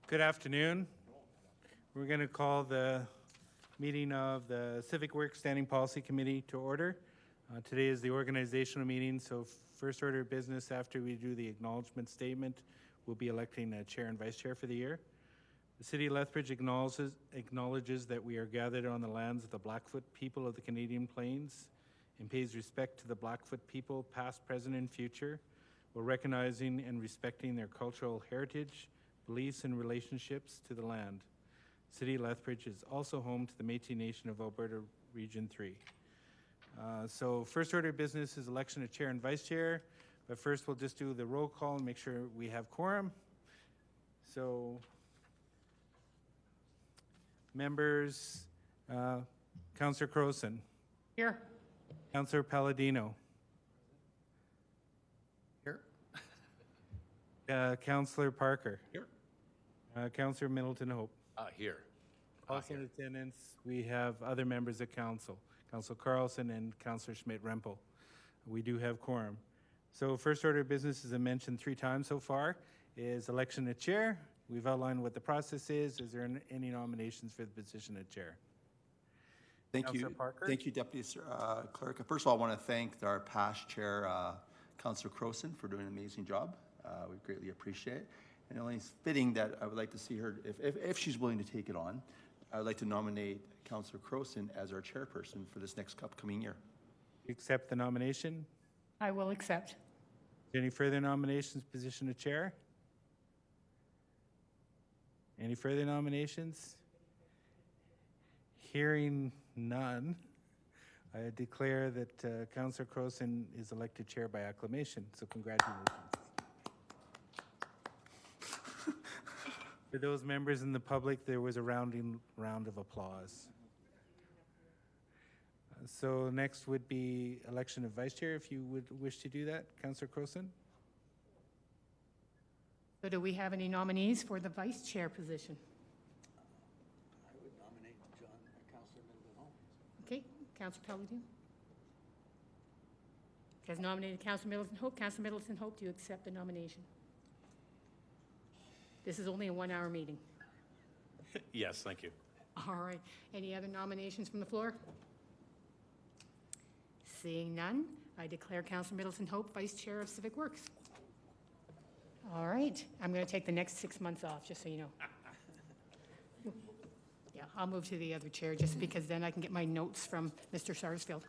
Good afternoon. We're going to call the meeting of the Civic Works Standing Policy Committee to order. Today is the organizational meeting, so first order of business after we do the acknowledgement statement, we'll be electing a chair and vice chair for the year. The City of Lethbridge acknowledges that we are gathered on the lands of the Blackfoot people of the Canadian Plains and pays respect to the Blackfoot people, past, present, and future, while recognizing and respecting their cultural heritage, beliefs, and relationships to the land. City of Lethbridge is also home to the Métis Nation of Alberta Region 3. So first order of business is election of chair and vice chair, but first we'll just do the roll call and make sure we have quorum. So members, Councillor Crowson. Here. Councillor Palladino. Here. Councillor Parker. Here. Councillor Middleton Hope. Here. Also in attendance, we have other members of council, Councillor Carlson and Councillor Schmidt-Rempel. We do have quorum. So first order of business, as I mentioned 3 times so far, is election of chair. We've outlined what the process is. Is there any nominations for the position of chair? Thank you. Parker? Thank you, Deputy Clerk. First of all, I want to thank our past chair, Councillor Crowson, for doing an amazing job. We greatly appreciate it. And only it's fitting that I would like to see her, if she's willing to take it on, I would like to nominate Councillor Crowson as our chairperson for this next upcoming year. You accept the nomination? I will accept. Any further nominations, position of chair? Any further nominations? Hearing none, I declare that Councillor Crowson is elected chair by acclamation. So congratulations. For those members in the public, there was a round of applause. So next would be election of vice chair, if you would wish to do that, Councillor Crowson. So do we have any nominees for the vice chair position? I would nominate Councillor Middleton Hope. Okay, Councillor Palladino. Has nominated Councillor Middleton Hope. Councillor Middleton Hope, do you accept the nomination? This is only a 1-hour meeting. Yes, thank you. All right. Any other nominations from the floor? Seeing none, I declare Councillor Middleton Hope vice chair of Civic Works. All right. I'm going to take the next 6 months off, just so you know. Yeah, I'll move to the other chair just because then I can get my notes from Mr. Sarsfield.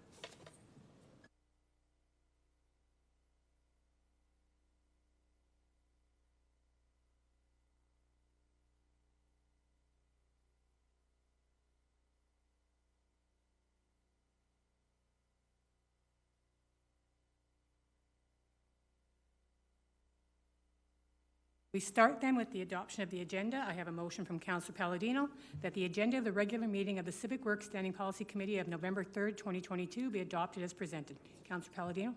We start then with the adoption of the agenda. I have a motion from Councillor Palladino that the agenda of the regular meeting of the Civic Works Standing Policy Committee of November 3rd, 2022 be adopted as presented. Councillor Palladino?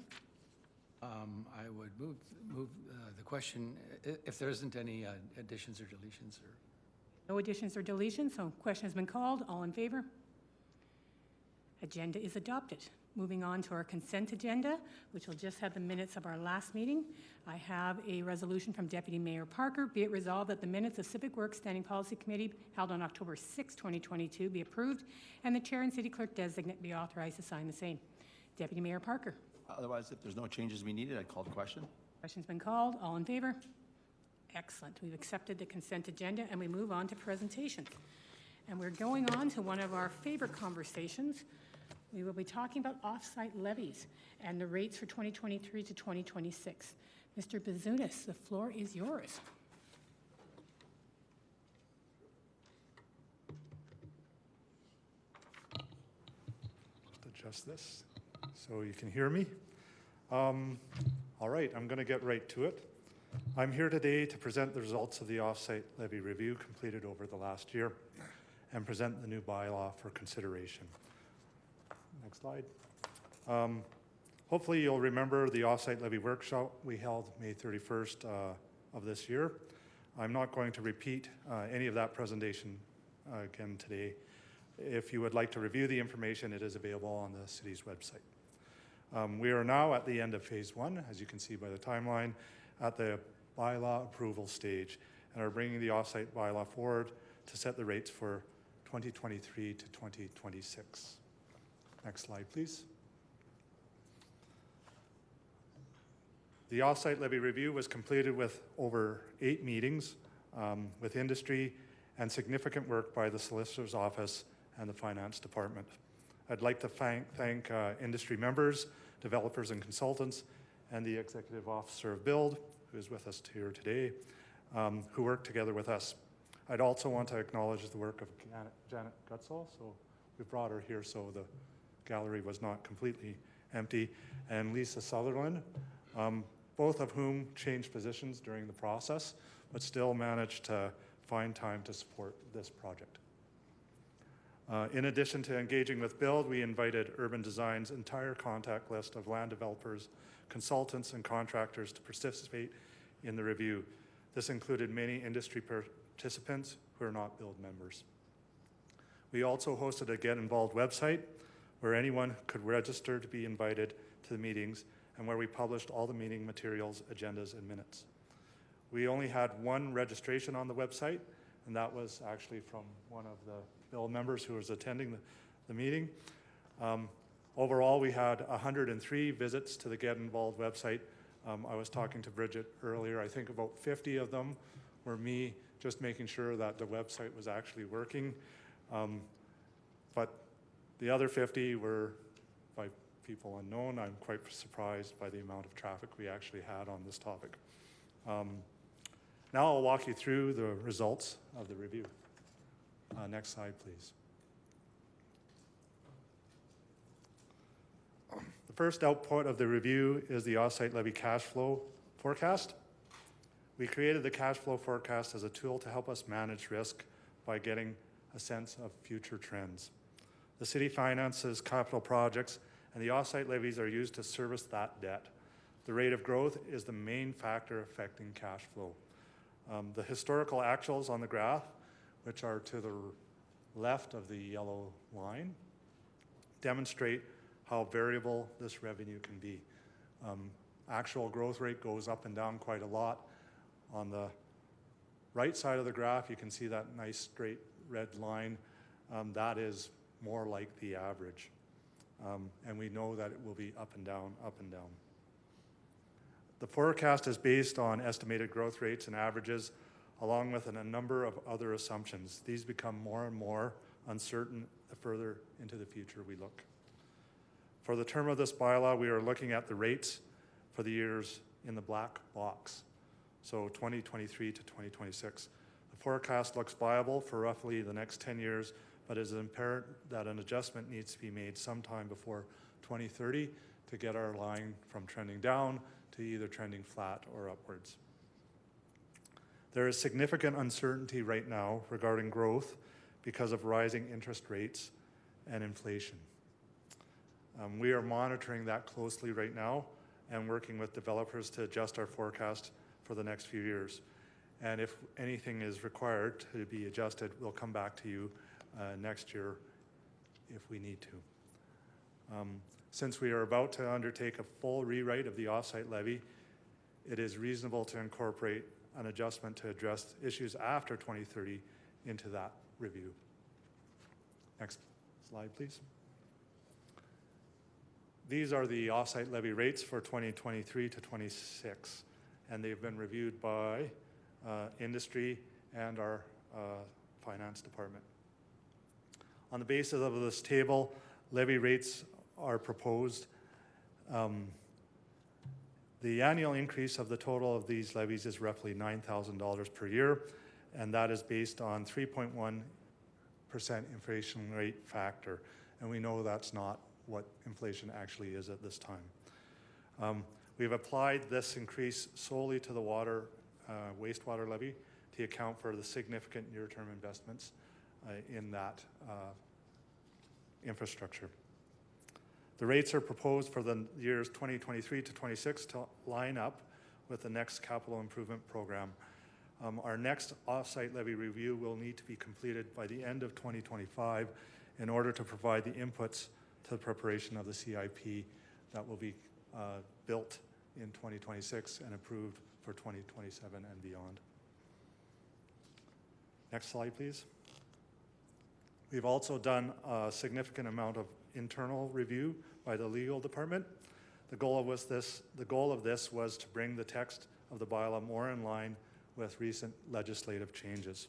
I would move the question, if there isn't any additions or deletions. No additions or deletions, so question has been called. All in favor? Agenda is adopted. Moving on to our consent agenda, which will just have the minutes of our last meeting. I have a resolution from Deputy Mayor Parker. Be it resolved that the minutes of Civic Works Standing Policy Committee held on October 6, 2022 be approved, and the Chair and City Clerk Designate be authorized to sign the same. Deputy Mayor Parker. Otherwise, if there's no changes we needed, I'd call the question. Question's been called. All in favor? Excellent. We've accepted the consent agenda, and we move on to presentations. And we're going on to one of our favorite conversations. We will be talking about off-site levies and the rates for 2023 to 2026. Mr. Bazunas, the floor is yours. Just adjust this so you can hear me. All right, I'm going to get right to it. I'm here today to present the results of the off-site levy review completed over the last year and present the new bylaw for consideration. Next slide. Hopefully you'll remember the off-site levy workshop we held May 31st of this year. I'm not going to repeat any of that presentation again today. If you would like to review the information, it is available on the city's website. We are now at the end of phase 1, as you can see by the timeline, at the bylaw approval stage. and are bringing the offsite bylaw forward to set the rates for 2023 to 2026. Next slide, please. The offsite levy review was completed with over 8 meetings with industry and significant work by the Solicitor's Office and the Finance Department. I'd like to thank industry members, developers and consultants, and the Executive Officer of Build, who is with us here today, who worked together with us. I'd also want to acknowledge the work of Janet Gutzall, so we brought her here so the gallery was not completely empty, and Lisa Sutherland, both of whom changed positions during the process, but still managed to find time to support this project. In addition to engaging with Build, we invited Urban Design's entire contact list of land developers, consultants, and contractors to participate in the review. This included many industry participants who are not Build members. We also hosted a Get Involved website where anyone could register to be invited to the meetings and where we published all the meeting materials, agendas, and minutes. We only had one registration on the website, and that was actually from one of the Build members who was attending the meeting. Overall, we had 103 visits to the Get Involved website. I was talking to Bridget earlier. I think about 50 of them were me just making sure that the website was actually working. But the other 50 were by people unknown. I'm quite surprised by the amount of traffic we actually had on this topic. Now I'll walk you through the results of the review. Next slide, please. The first output of the review is the offsite levy cash flow forecast. We created the cash flow forecast as a tool to help us manage risk by getting a sense of future trends. The city finances capital projects, and the offsite levies are used to service that debt. The rate of growth is the main factor affecting cash flow. The historical actuals on the graph, which are to the left of the yellow line, demonstrate how variable this revenue can be. Actual growth rate goes up and down quite a lot. On the right side of the graph, you can see that nice straight red line. That is more like the average. And we know that it will be up and down, up and down. The forecast is based on estimated growth rates and averages, along with a number of other assumptions. These become more and more uncertain the further into the future we look. For the term of this bylaw, we are looking at the rates for the years in the black box, so 2023 to 2026. The forecast looks viable for roughly the next 10 years, but it is apparent that an adjustment needs to be made sometime before 2030 to get our line from trending down to either trending flat or upwards. There is significant uncertainty right now regarding growth because of rising interest rates and inflation. We are monitoring that closely right now and working with developers to adjust our forecast for the next few years. And if anything is required to be adjusted, we'll come back to you next year if we need to. Since we are about to undertake a full rewrite of the offsite levy, it is reasonable to incorporate an adjustment to address issues after 2030 into that review. Next slide, please. These are the offsite levy rates for 2023 to 26, and they've been reviewed by industry and our finance department. On the basis of this table, levy rates are proposed. The annual increase of the total of these levies is roughly $9,000 per year, and that is based on 3.1% inflation rate factor. And we know that's not what inflation actually is at this time. We've applied this increase solely to the water, wastewater levy to account for the significant near-term investments in that infrastructure. The rates are proposed for the years 2023 to 26 to line up with the next capital improvement program. Our next offsite levy review will need to be completed by the end of 2025 in order to provide the inputs to the preparation of the CIP that will be built in 2026 and approved for 2027 and beyond. Next slide, please. We've also done a significant amount of internal review by the legal department. The goal of this was to bring the text of the bylaw more in line with recent legislative changes.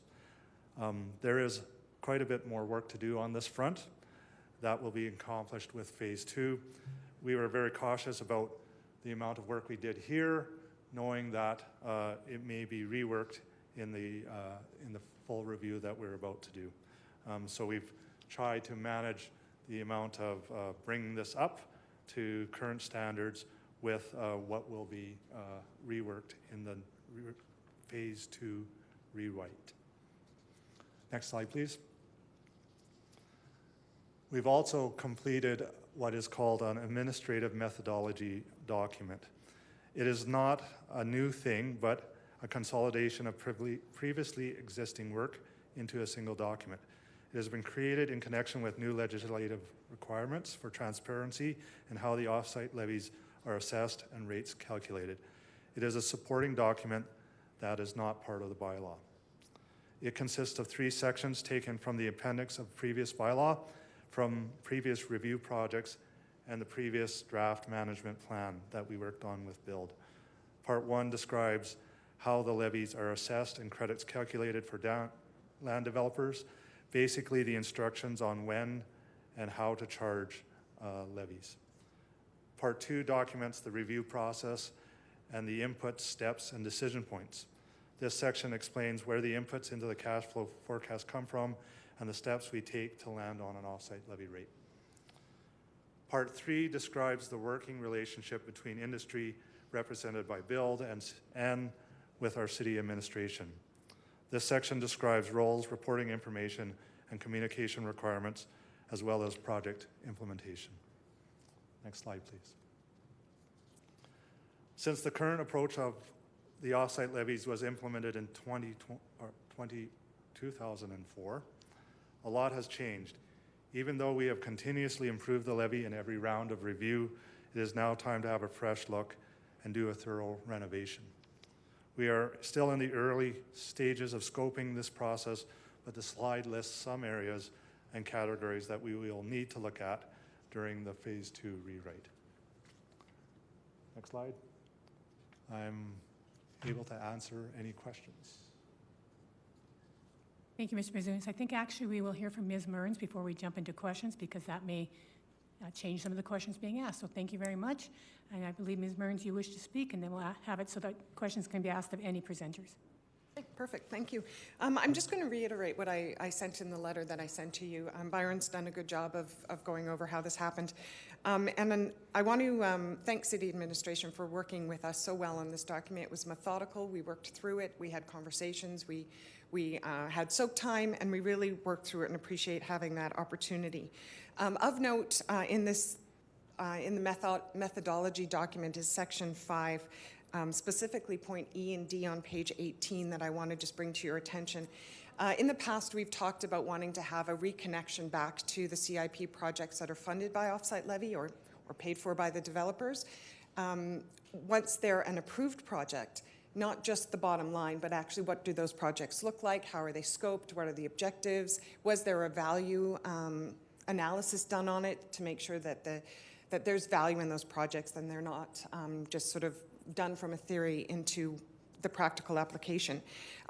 There is quite a bit more work to do on this front. That will be accomplished with phase 2. We were very cautious about the amount of work we did here, knowing that it may be reworked in the full review that we're about to do. So we've tried to manage the amount of bringing this up to current standards with what will be reworked in the phase 2 rewrite. Next slide, please. We've also completed what is called an administrative methodology document. It is not a new thing, but a consolidation of previously existing work into a single document. It has been created in connection with new legislative requirements for transparency and how the off-site levies are assessed and rates calculated. It is a supporting document that is not part of the bylaw. It consists of 3 sections taken from the appendix of previous bylaw, from previous review projects, and the previous draft management plan that we worked on with BUILD. Part 1 describes how the levies are assessed and credits calculated for land developers, basically the instructions on when and how to charge levies. Part 2 documents the review process and the input steps and decision points. This section explains where the inputs into the cash flow forecast come from and the steps we take to land on an off-site levy rate. Part 3 describes the working relationship between industry represented by BUILD and with our city administration. This section describes roles, reporting information, and communication requirements, as well as project implementation. Next slide, please. Since the current approach of the off-site levies was implemented in 2004, a lot has changed. Even though we have continuously improved the levy in every round of review, it is now time to have a fresh look and do a thorough renovation. We are still in the early stages of scoping this process, but the slide lists some areas and categories that we will need to look at during the phase 2 rewrite. Next slide. I'm able to answer any questions. Thank you, Mr. Bazunas. I think actually we will hear from Ms. Mearns before we jump into questions, because that may change some of the questions being asked. So thank you very much. And I believe, Ms. Mearns, you wish to speak, and then we'll have it so that questions can be asked of any presenters. Okay, perfect, thank you. I'm just going to reiterate what I sent in the letter that I sent to you. Byron's done a good job of going over how this happened. And then I want to thank City Administration for working with us so well on this document. It was methodical, we worked through it, we had conversations, we had soak time, and we really worked through it and appreciate having that opportunity. Of note, in the methodology document is section 5, specifically point E and D on page 18 that I want to just bring to your attention. In the past, we've talked about wanting to have a reconnection back to the CIP projects that are funded by offsite levy or paid for by the developers. Once they're an approved project, not just the bottom line, but actually what do those projects look like? How are they scoped? What are the objectives? Was there a value analysis done on it to make sure that that there's value in those projects and they're not just sort of done from a theory into the practical application.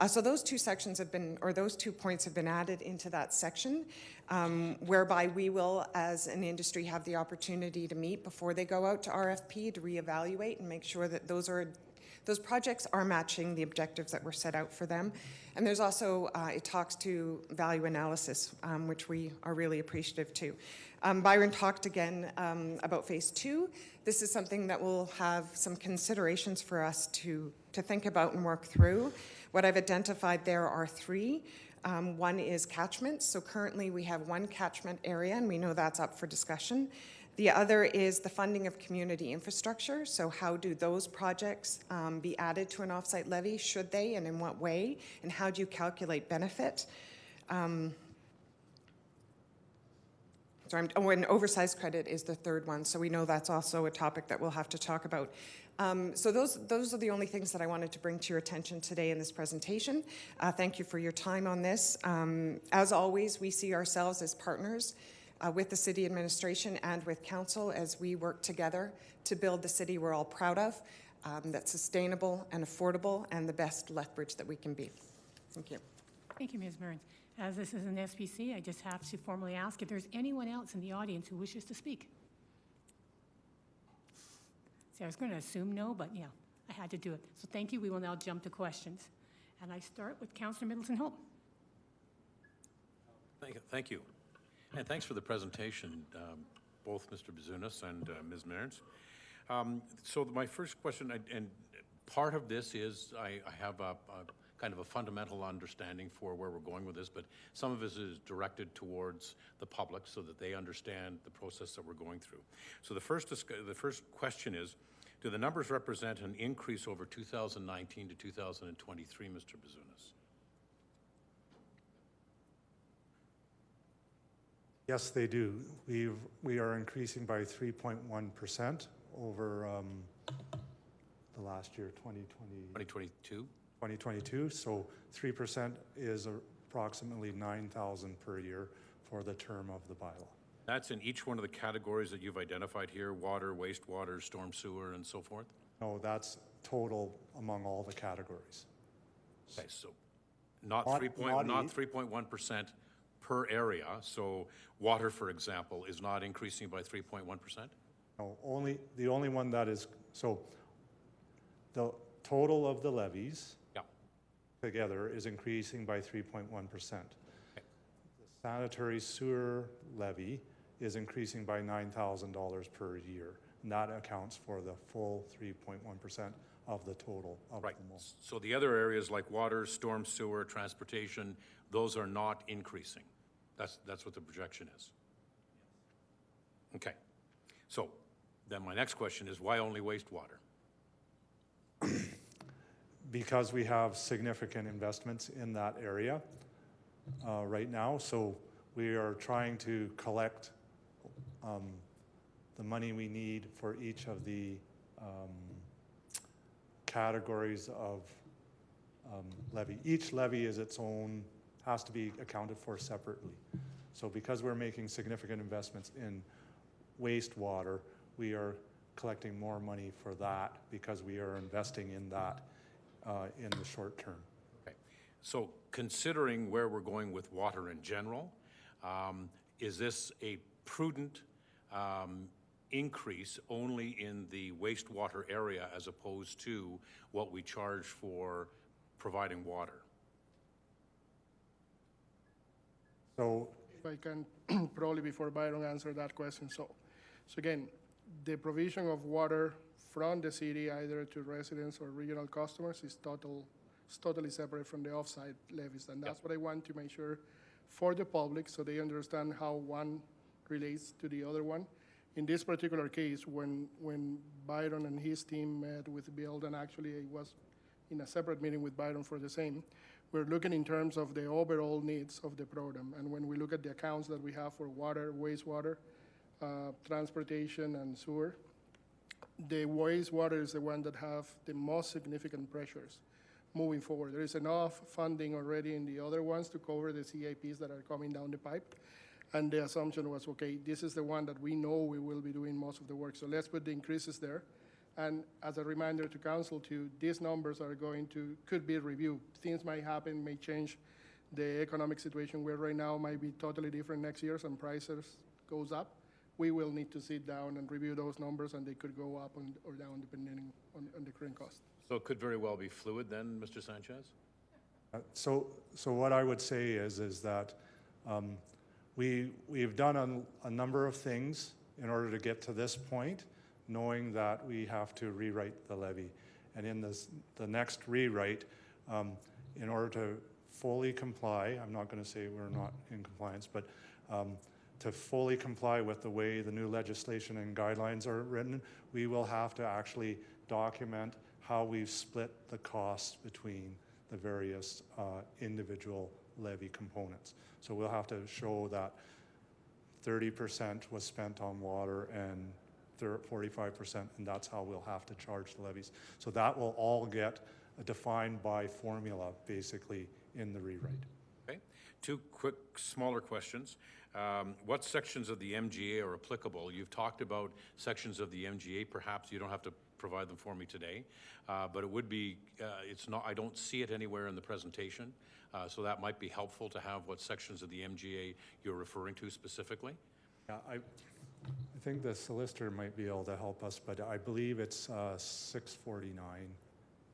So those 2 sections have been, or those 2 points have been added into that section, whereby we will, as an industry, have the opportunity to meet before they go out to RFP to reevaluate and make sure that those projects are matching the objectives that were set out for them. And there's also, it talks to value analysis, which we are really appreciative to. Byron talked again about phase 2. This is something that will have some considerations for us to think about and work through. What I've identified there are 3. One is catchments. So currently we have 1 catchment area, and we know that's up for discussion. The other is the funding of community infrastructure. So how do those projects be added to an offsite levy? Should they, and in what way? And how do you calculate benefit? and oversized credit is the third one. So we know that's also a topic that we'll have to talk about. So those are the only things that I wanted to bring to your attention today in this presentation. Thank you for your time on this. As always, we see ourselves as partners with the city administration and with council as we work together to build the city we're all proud of, that's sustainable and affordable and the best Lethbridge that we can be. Thank you. Thank you, Ms. Burns. As this is an SPC, I just have to formally ask if there's anyone else in the audience who wishes to speak. See, I was going to assume no, but yeah, I had to do it. So thank you. We will now jump to questions. And I start with Councillor Middleton-Hope. Thank you. And thanks for the presentation, both Mr. Bazunas and Ms. Mearns. So my first question, and part of this is I have a kind of a fundamental understanding for where we're going with this, but some of this is directed towards the public so that they understand the process that we're going through. So the first question is, do the numbers represent an increase over 2019 to 2023, Mr. Bazunas? Yes, they do. We are increasing by 3.1% over the last year, 2022? 2022. So 3% is approximately 9,000 per year for the term of the bylaw. That's in each one of the categories that you've identified here, water, wastewater, storm sewer, and so forth? No, that's total among all the categories. Okay, so not Not 3.1% per area. So water, for example, is not increasing by 3.1%? No, the only one that is, so the total of the levies together is increasing by 3.1%. Okay. The sanitary sewer levy is increasing by $9,000 per year. And that accounts for the full 3.1% of the total of Right. them all. So the other areas like water, storm sewer, transportation, those are not increasing. That's what the projection is. Okay. So then my next question is, why only wastewater? Because we have significant investments in that area right now. So we are trying to collect the money we need for each of the categories of levy. Each levy is its own, has to be accounted for separately. So because we're making significant investments in wastewater, we are collecting more money for that because we are investing in that in the short term. Okay. So considering where we're going with water in general, is this a prudent increase only in the wastewater area as opposed to what we charge for providing water? So If I can, probably before Byron answer that question. So again, the provision of water from the city, either to residents or regional customers, is totally separate from the off-site levies. And that's what I want to make sure for the public so they understand how one relates to the other one. In this particular case, when Byron and his team met with Bill, and actually it was in a separate meeting with Byron for the same, we're looking in terms of the overall needs of the program. And when we look at the accounts that we have for water, wastewater, transportation, and sewer, the wastewater is the one that have the most significant pressures moving forward. There is enough funding already in the other ones to cover the CIPs that are coming down the pipe. And the assumption was, okay, this is the one that we know we will be doing most of the work. So let's put the increases there. And as a reminder to council too, these numbers are could be reviewed. Things might happen, may change. The economic situation we're right now might be totally different next year. Some prices goes up. We will need to sit down and review those numbers, and they could go up or down depending on the current cost. So it could very well be fluid then, Mr. Sanchez? So what I would say is that we've done a number of things in order to get to this point, knowing that we have to rewrite the levy. And in the next rewrite, in order to fully comply, I'm not going to say we're not in compliance, but to fully comply with the way the new legislation and guidelines are written, we will have to actually document how we've split the costs between the various individual levy components. So we'll have to show that 30% was spent on water and 45%, and that's how we'll have to charge the levies. So that will all get defined by formula, basically, in the rewrite. Okay. Two quick, smaller questions. What sections of the MGA are applicable? You've talked about sections of the MGA. Perhaps you don't have to provide them for me today, but it would be, it's not, I don't see it anywhere in the presentation, so that might be helpful to have what sections of the MGA you're referring to specifically. Yeah, I think the solicitor might be able to help us, but I believe it's 649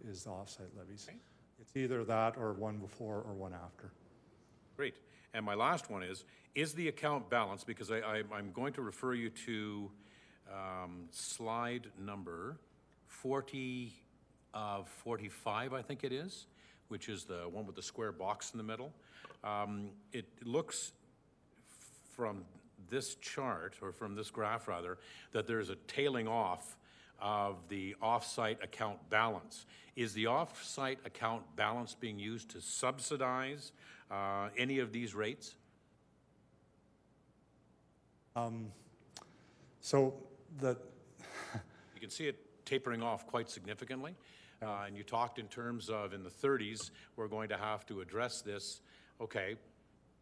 is the offsite levies. Okay. It's either that or one before or one after. Great. And my last one is the account balance, because I'm going to refer you to slide number 45, I think it is, which is the one with the square box in the middle. It looks from this chart, or from this graph rather, that there's a tailing off of the off-site account balance. Is the off-site account balance being used to subsidize any of these rates? So the You can see it tapering off quite significantly. And you talked in terms of in the 30s, we're going to have to address this. Okay,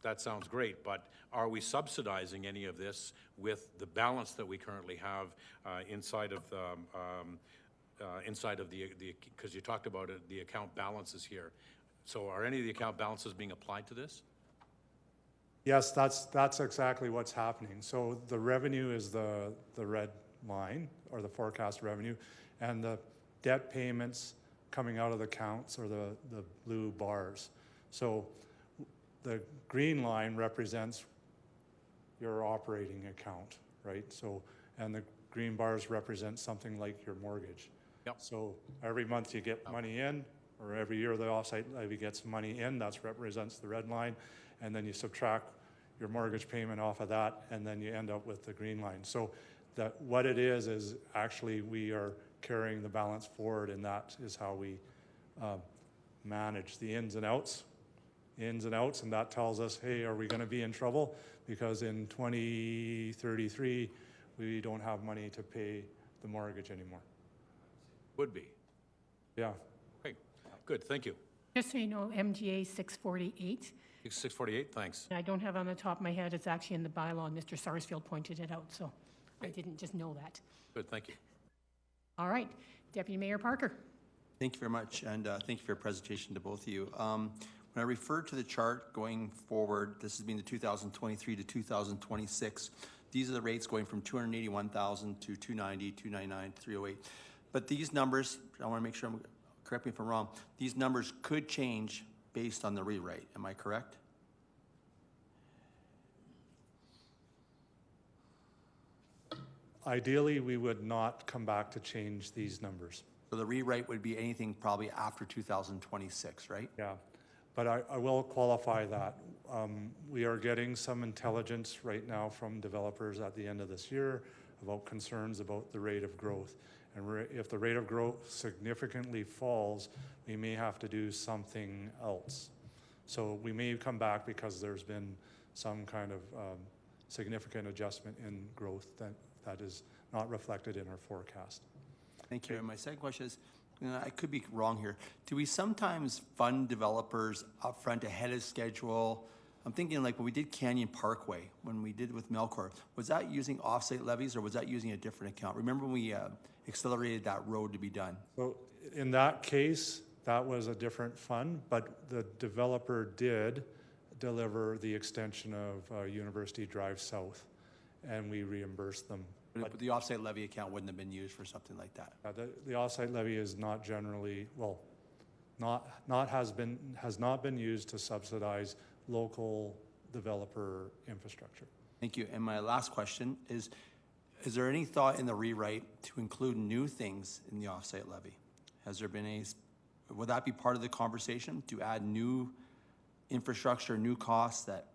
that sounds great, but are we subsidizing any of this with the balance that we currently have inside of the, because you talked about it, the account balances here. So are any of the account balances being applied to this? yes, that's exactly what's happening. So the revenue is the red line, or the forecast revenue, and the debt payments coming out of the accounts are the blue bars. So the green line represents your operating account, right? So, and the green bars represent something like your mortgage. Yep. So every month you get money in, or every year the offsite levy gets money in, that represents the red line, and then you subtract your mortgage payment off of that, and then you end up with the green line. So that what it is actually we are carrying the balance forward, and that is how we manage the ins and outs, and that tells us, hey, are we going to be in trouble? Because in 2033, we don't have money to pay the mortgage anymore. Would be. Yeah. Okay, good, thank you. Just so you know, MGA 648, 648, thanks. I don't have on the top of my head, it's actually in the bylaw, and Mr. Sarsfield pointed it out, so I didn't just know that. Good, thank you. All right, Deputy Mayor Parker. Thank you very much, and thank you for your presentation to both of you. When I refer to the chart going forward, this has been the 2023 to 2026. These are the rates going from 281,000 to 290, 299, 308. But these numbers, I want to make sure, correct me if I'm wrong, these numbers could change based on the rewrite. Am I correct? Ideally, we would not come back to change these numbers. So the rewrite would be anything probably after 2026, right? Yeah, but I will qualify that. We are getting some intelligence right now from developers at the end of this year about concerns about the rate of growth. And if the rate of growth significantly falls, we may have to do something else. So we may come back because there's been some kind of significant adjustment in growth that is not reflected in our forecast. Thank you. And my second question is, I could be wrong here. Do we sometimes fund developers upfront ahead of schedule? I'm thinking like when we did Canyon Parkway, when we did with Melcor, was that using offsite levies or was that using a different account? Remember when we accelerated that road to be done? So in that case, that was a different fund, but the developer did deliver the extension of University Drive South, and we reimbursed them. But the offsite levy account wouldn't have been used for something like that. The offsite levy is not generally, well, has not been used to subsidize local developer infrastructure. Thank you. And my last question is there any thought in the rewrite to include new things in the offsite levy? Has there been would that be part of the conversation to add new infrastructure, new costs that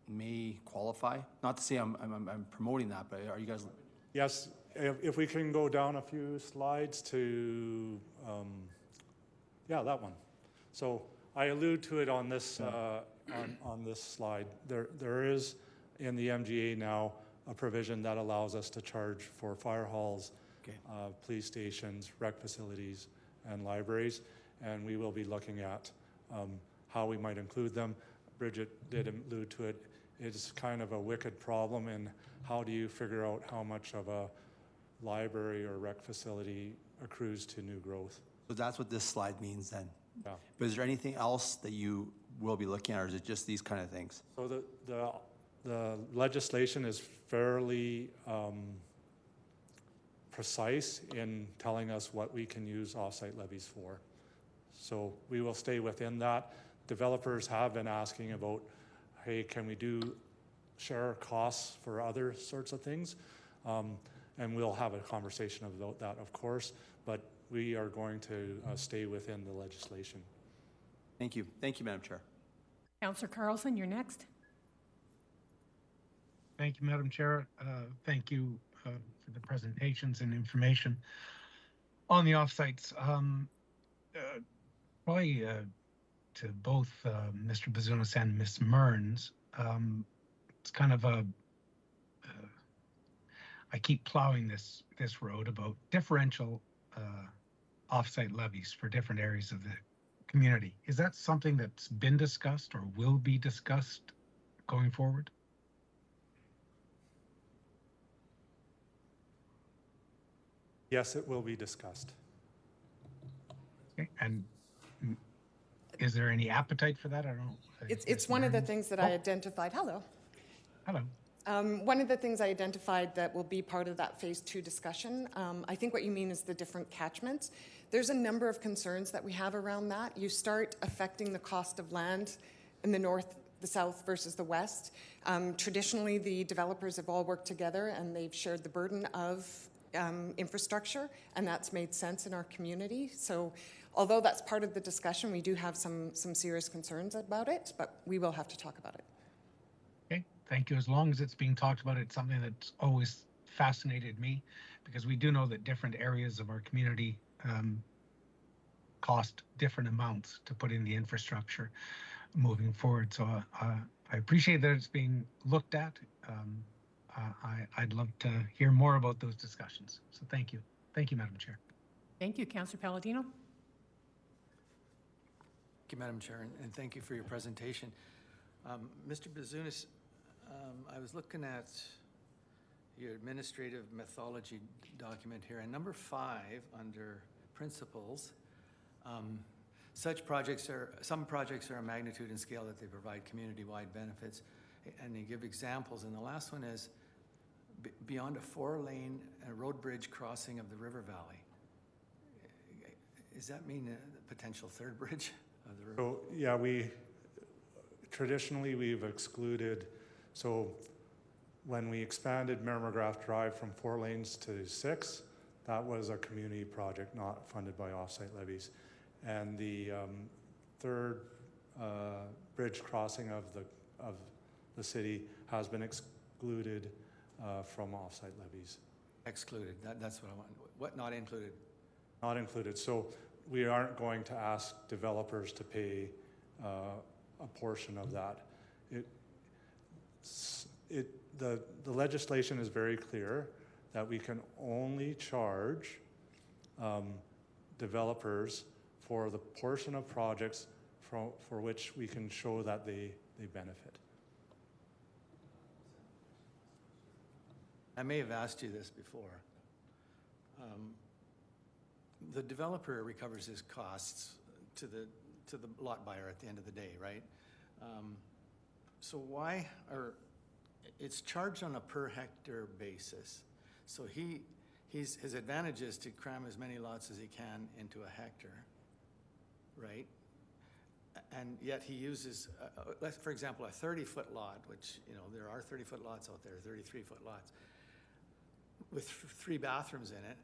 may qualify? Not to say I'm promoting that, but are you guys? Yes, if we can go down a few slides to, yeah, that one. So I allude to it on this on this slide. There is in the MGA now a provision that allows us to charge for fire halls, Okay. police stations, rec facilities, and libraries. And we will be looking at how we might include them. Bridget did allude to it. It's kind of a wicked problem in how do you figure out how much of a library or rec facility accrues to new growth. So that's what this slide means then. Yeah. But is there anything else that you will be looking at, or is it just these kind of things? So the legislation is fairly precise in telling us what we can use offsite levies for. So we will stay within that. Developers have been asking about, hey, can we do share costs for other sorts of things? And we'll have a conversation about that, of course, but we are going to stay within the legislation. Thank you. Thank you, Madam Chair. Councillor Carlson, you're next. Thank you, Madam Chair. Thank you for the presentations and information on the offsites. Probably to both Mr. Bazunas and Ms. Mearns, it's kind of a I keep plowing this road about differential offsite levies for different areas of the community. Is that something that's been discussed or will be discussed going forward? Yes, it will be discussed. Okay. And is there any appetite for that? I don't know. It's one of the things that I identified. Hello. Hello. One of the things I identified that will be part of that phase 2 discussion, I think what you mean is the different catchments. There's a number of concerns that we have around that. You start affecting the cost of land in the north, the south versus the west. Traditionally, the developers have all worked together and they've shared the burden of infrastructure, and that's made sense in our community. So although that's part of the discussion, we do have some serious concerns about it, but we will have to talk about it. Okay, thank you. As long as it's being talked about, it's something that's always fascinated me, because we do know that different areas of our community cost different amounts to put in the infrastructure moving forward. So I appreciate that it's being looked at. I'd love to hear more about those discussions. So thank you. Thank you, Madam Chair. Thank you, Councillor Palladino. Thank you, Madam Chair, and thank you for your presentation. Mr. Bazunas, I was looking at your administrative methodology document here, and number 5 under principles, some projects are a magnitude and scale that they provide community-wide benefits, and they give examples, and the last one is beyond a 4-lane road bridge crossing of the river valley. Does that mean a potential 3rd bridge of the river? So, yeah, traditionally we've excluded, so when we expanded Merrimagraft Drive from 4 lanes to 6, that was a community project not funded by offsite levies. And the 3rd bridge crossing of the city has been excluded from offsite levies. Excluded, that's what I want. What not included? Not included. So we aren't going to ask developers to pay a portion of that. The legislation is very clear that we can only charge developers for the portion of projects for which we can show that they benefit. I may have asked you this before. The developer recovers his costs to the lot buyer at the end of the day, right? So why it's charged on a per hectare basis. So his advantage is to cram as many lots as he can into a hectare, right? And yet he uses, for example, a 30-foot lot, which, you know, there are 30-foot lots out there, 33-foot lots, with 3 bathrooms in it,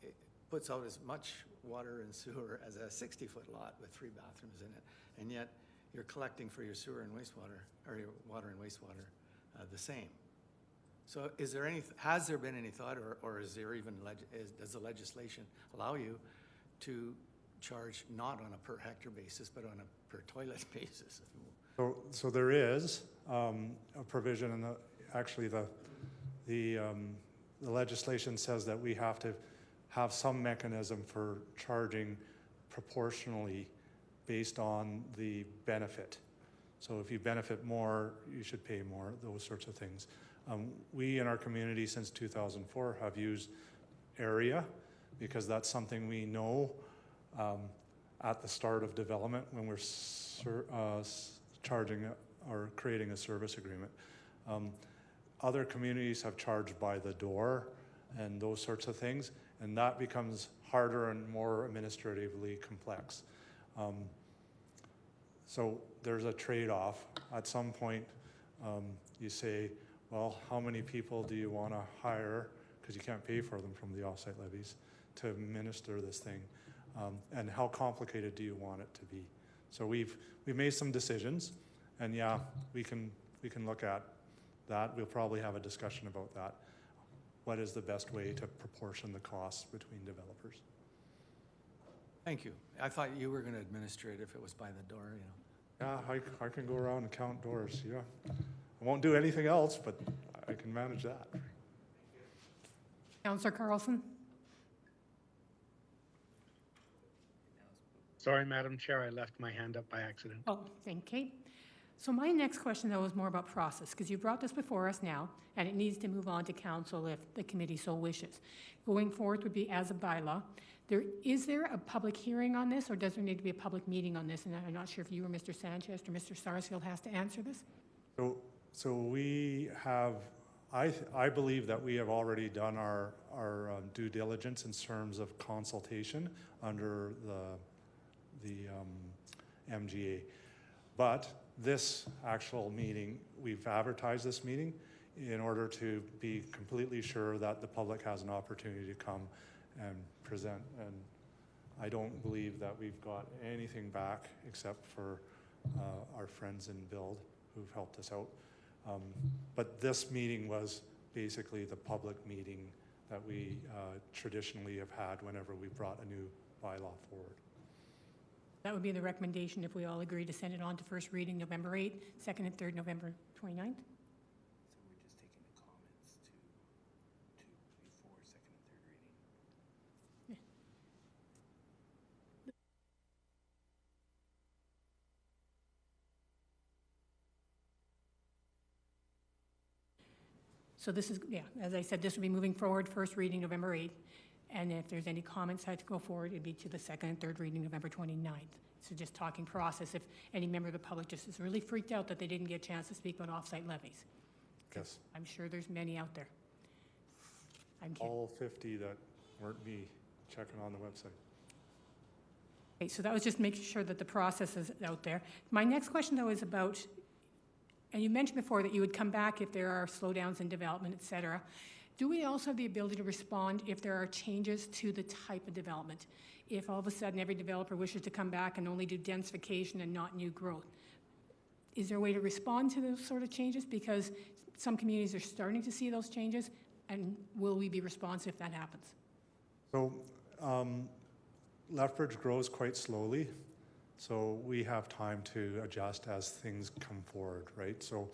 it puts out as much water and sewer as a 60-foot lot with 3 bathrooms in it. And yet you're collecting for your sewer and wastewater, or your water and wastewater, the same. So has there been any thought, or is there even, does the legislation allow you to charge not on a per hectare basis, but on a per toilet basis? So there is a provision actually the legislation says that we have to have some mechanism for charging proportionally based on the benefit. So if you benefit more, you should pay more, those sorts of things. We in our community since 2004 have used area because that's something we know at the start of development when we're charging or creating a service agreement. Other communities have charged by the door and those sorts of things, and that becomes harder and more administratively complex. So there's a trade-off. At some point, you say, well, how many people do you want to hire, because you can't pay for them from the offsite levies, to administer this thing? And how complicated do you want it to be? So we've made some decisions, and yeah, we can look at that. We'll probably have a discussion about that. What is the best way to proportion the costs between developers? Thank you. I thought you were going to administer it if it was by the door, you know. Yeah, I can go around and count doors, yeah. I won't do anything else, but I can manage that. Councillor Carlson? Sorry, Madam Chair, I left my hand up by accident. Oh, thank you. So my next question, though, is more about process, because you brought this before us now, and it needs to move on to council if the committee so wishes. Going forward would be as a bylaw. Is there a public hearing on this, or does there need to be a public meeting on this? And I'm not sure if you or Mr. Sanchez or Mr. Sarsfield has to answer this. So we have, I believe that we have already done our due diligence in terms of consultation under the MGA. But this actual meeting, we've advertised this meeting in order to be completely sure that the public has an opportunity to come and present. And I don't believe that we've got anything back except for our friends in Build who've helped us out. But this meeting was basically the public meeting that we traditionally have had whenever we brought a new bylaw forward. That would be the recommendation if we all agree to send it on to first reading November 8th, second and third November 29th. So we're just taking the comments to before second and third reading. So this is, yeah, as I said, this will be moving forward, first reading November 8th. And if there's any comments that had to go forward, it'd be to the second and third reading November 29th. So just talking process, if any member of the public just is really freaked out that they didn't get a chance to speak about offsite levies. Yes. I'm sure there's many out there. I'm kidding. All 50 that weren't me checking on the website. Okay, so that was just making sure that the process is out there. My next question, though, is about, and you mentioned before that you would come back if there are slowdowns in development, et cetera. Do we also have the ability to respond if there are changes to the type of development? If all of a sudden every developer wishes to come back and only do densification and not new growth? Is there a way to respond to those sort of changes? Because some communities are starting to see those changes, and will we be responsive if that happens? So Lethbridge grows quite slowly, so we have time to adjust as things come forward, right? So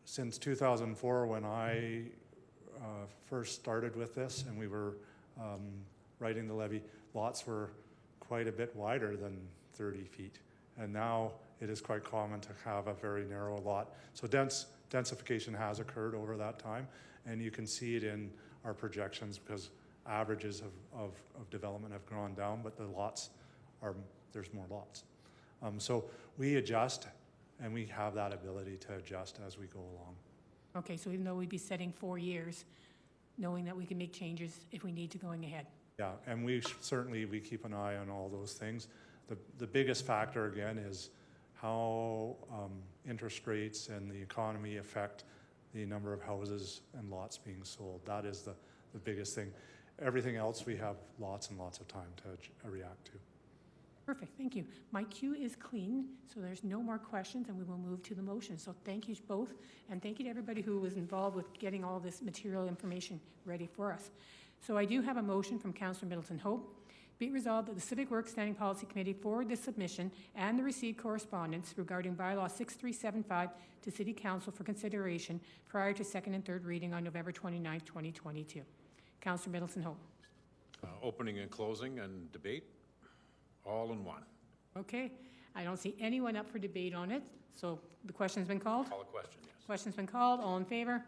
since 2004, when I first started with this and we were writing the levy, lots were quite a bit wider than 30 feet. And now it is quite common to have a very narrow lot. So densification has occurred over that time, and you can see it in our projections because averages of development have gone down, but the lots there's more lots. So we adjust, and we have that ability to adjust as we go along. Okay, so even though we'd be setting 4 years, knowing that we can make changes if we need to going ahead. Yeah, and we keep an eye on all those things. The biggest factor, again, is how interest rates and the economy affect the number of houses and lots being sold. That is the biggest thing. Everything else, we have lots and lots of time to react to. Perfect, thank you. My queue is clean, so there's no more questions, and we will move to the motion. So thank you both, and thank you to everybody who was involved with getting all this material information ready for us. So I do have a motion from Councillor Middleton Hope Be it resolved that the Civic Works Standing Policy Committee forward this submission and the received correspondence regarding bylaw 6375 to City Council for consideration prior to second and third reading on November 29, 2022. Councillor Middleton Hope. Opening and closing and debate, all in one. Okay, I don't see anyone up for debate on it, so the question's been called? Call a question, yes. Question's been called, all in favor?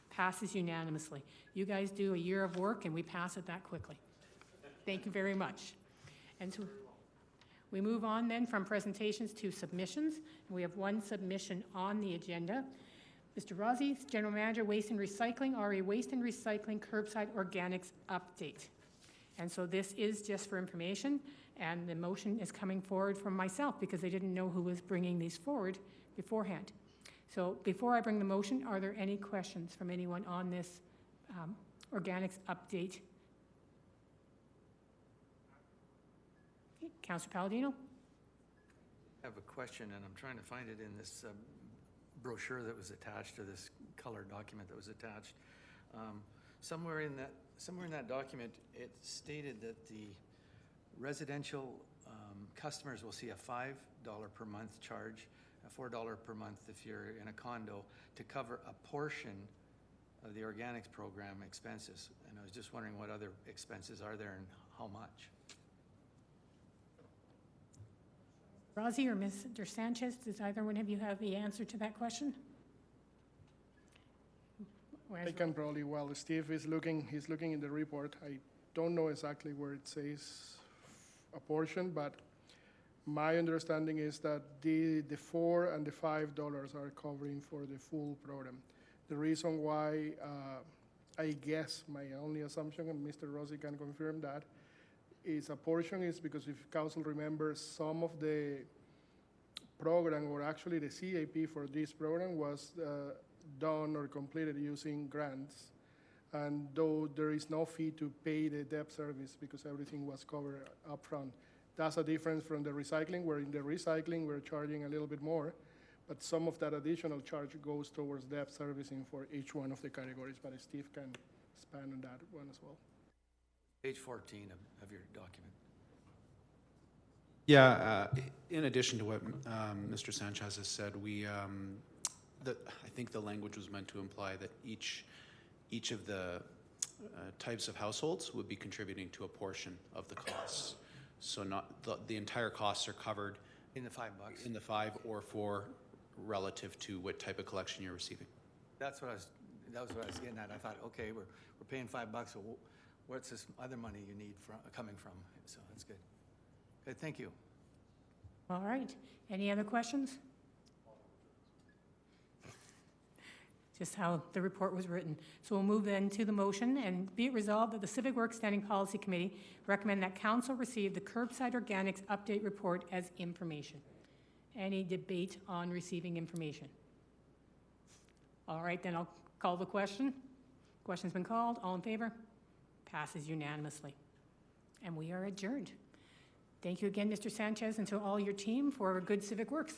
Passes unanimously. You guys do a year of work and we pass it that quickly. Thank you very much. And so we move on then from presentations to submissions. We have one submission on the agenda. Mr. Rossi, General Manager, Waste and Recycling, RE Waste and Recycling Curbside Organics Update. And so this is just for information, and the motion is coming forward from myself because I didn't know who was bringing these forward beforehand. So before I bring the motion, are there any questions from anyone on this organics update? Okay, Councillor Palladino? I have a question, and I'm trying to find it in this brochure that was attached to this color document that was attached. Somewhere in that document, it stated that the residential customers will see a $5 per month charge, a $4 per month if you're in a condo, to cover a portion of the organics program expenses. And I was just wondering what other expenses are there and how much? Rossi or Mr. Sanchez, does either one of you have the answer to that question? I can probably, while Steve is looking, he's looking in the report. I don't know exactly where it says a portion, but my understanding is that the $4 and the $5 are covering for the full program. The reason why, I guess, my only assumption, and Mr. Rossi can confirm that, is a portion is because if council remembers, some of the program, or actually the CAP for this program was done or completed using grants. And though there is no fee to pay the debt service because everything was covered up front. That's a difference from the recycling, where in the recycling we're charging a little bit more, but some of that additional charge goes towards debt servicing for each one of the categories. But Steve can expand on that one as well. Page 14 of your document. Yeah, in addition to what Mr. Sanchez has said, I think the language was meant to imply that each of the types of households would be contributing to a portion of the costs. So not the entire costs are covered In the $5. in the 5 or 4 relative to what type of collection you're receiving. That was what I was getting at. I thought, okay, we're paying $5, so what's this other money you need coming from? So that's good. Good, thank you. All right. Any other questions? Just how the report was written. So we'll move then to the motion, and be it resolved that the Civic Works Standing Policy Committee recommend that council receive the Curbside Organics Update Report as information. Any debate on receiving information? All right, then I'll call the question. Question's been called. All in favor? Passes unanimously. And we are adjourned. Thank you again, Mr. Sanchez, and to all your team for good civic works.